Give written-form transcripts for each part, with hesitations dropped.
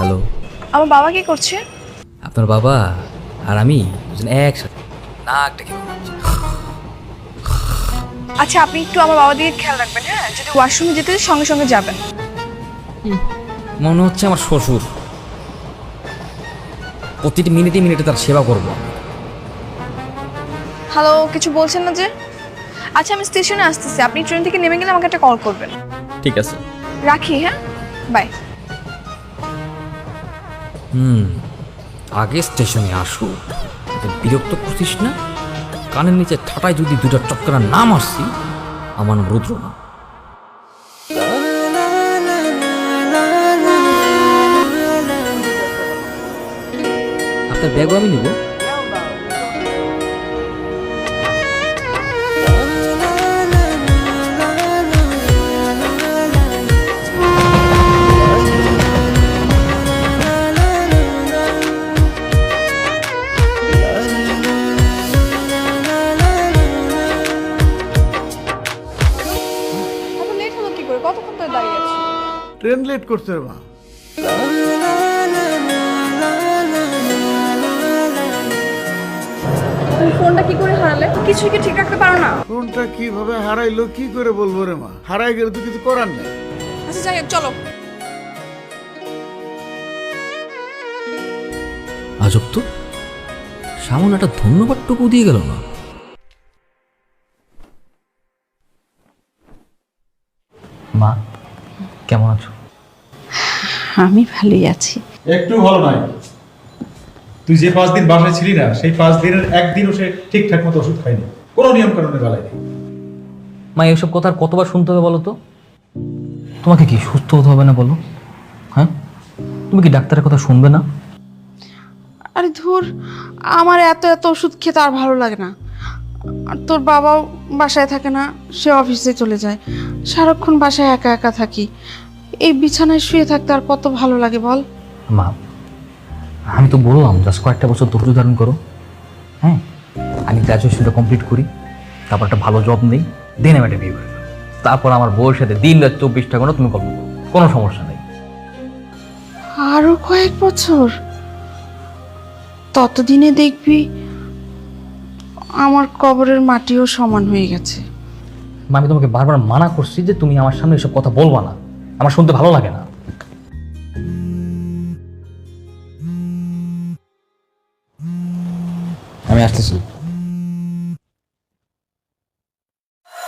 Hello. আমার বাবা কি করছে? আপনার বাবা আর আমি দুজন একসাথে নাকটা কি করছি। আচ্ছা, আপনি একটু আমার বাবা দিকে খেয়াল রাখবেন, হ্যাঁ? যদি ওয়াশরুমে যেতে সঙ্গে সঙ্গে যাবেন। মনে হচ্ছে আমার শ্বশুর, প্রতিটি মিনিটে মিনিটে তার সেবা করব। হ্যালো, কিছু বলছেন না যে? আচ্ছা, আমি স্টেশনে আসতেছি, আপনি ট্রেন থেকে নেমে গেলে আমাকে একটা কল করবেন। ঠিক আছে। রাখি, হ্যাঁ, বাই। আগে স্টেশনে আসো, বিরক্ত করছিস না? কানের নিচে ঠাটায় যদি দুটা চক্করা না মারছি, আমার নাম রুদ্র না। আপনার ব্যাগও আমি নিব। এত লেট হলো কি করে? কতক্ষণ ধরে দাঁড়িয়ে আছি? ট্রেন লেট করছে রে মা। তুমি ফোনটা কি করে হারালে? কিছুই কি ঠিক রাখতে পারো না? ফোনটা কিভাবে হারাইলো কি করে বলবো রে মা? হারাই গেলে তো কিছু করার নেই। আচ্ছা, যাই হোক, চলো। আজব তো, সামান্য একটা ধন্যবাদটুকু দিয়ে গেল না। মা, কেমন আছো? আমি ভালোই আছি। একটু ভালো নয়। তুই যে 5 দিন বাসায় ছিলি না, সেই 5 দিনের একদিনও সে ঠিকঠাক মতো ওষুধ খায়নি, কোনো নিয়ম কানুনের বেলায় নেই। মা, এসব কথা আর কতবার শুনতে হবে বলো তো? তোমাকে কি সুস্থ হতে হবে না বলো? হ্যাঁ, তুমি কি ডাক্তারের কথা শুনবে না? আরে ধুর, আমার এত এত ওষুধ খেতে আর ভালো লাগে না। আর তোর বাবাও বাসায় থাকে না, সে অফিসে চলে যায়। সারাক্ষণ বাসায় একা একা থাকি। এই বিছানায় শুয়ে থাকতে আর কত ভালো লাগে বল। মা, আমি তো বললাম জাস্ট কয়েকটা বছর ধৈর্য ধারণ করো। হ্যাঁ, আমি গ্র্যাজুয়েশনটা কমপ্লিট করি, তারপর একটা ভালো জব নেই, দেন আমি একটা বিয়ে করি। তারপর আমার বউয়ের সাথে দিন রাত 24টা ঘন্টা তুমি গল্প করো, কোনো সমস্যা নেই। আরো কয়েক বছর? ততদিনে দেখবি আমার কবরের মাটিও সমান হয়ে গেছে। মা, আমি তোমাকে বারবার মানা করছি যে তুমি আমার সামনে এসব কথা বলবা না, আমার শুনতে ভালো লাগে না। আমি আসতেছি।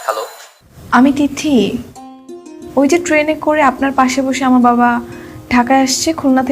হ্যালো। আমি তিথি। ওই যে ট্রেনে করে আপনার পাশে বসে আমার বাবা ঢাকায় আসছে খুলনা থেকে।